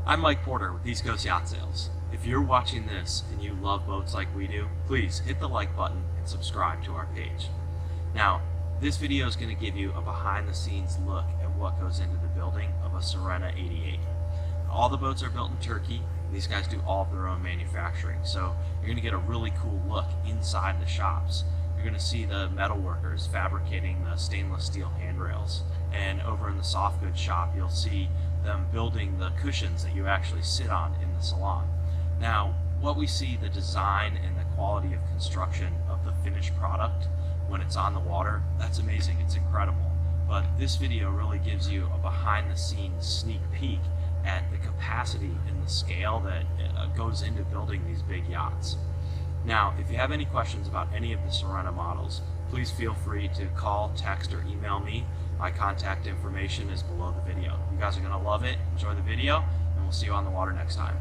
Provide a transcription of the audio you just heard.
I'm Mike Porter with East Coast Yacht Sales. If you're watching this and you love boats like we do, please hit the like button and subscribe to our page. Now, this video is going to give you a behind the scenes look at what goes into the building of a Sirena 88. All the boats are built in Turkey. These guys do all of their own manufacturing, so you're going to get a really cool look inside the shops. You're going to see the metal workers fabricating the stainless steel handrails, and over in the soft goods shop you'll see them building the cushions that you actually sit on in the salon. Now, what we see, the design and the quality of construction of the finished product when it's on the water, that's amazing, it's incredible. But this video really gives you a behind the scenes sneak peek at the capacity and the scale that goes into building these big yachts. Now, if you have any questions about any of the Sirena models, please feel free to call, text, or email me. My contact information is below the video. You guys are going to love it. Enjoy the video, and we'll see you on the water next time.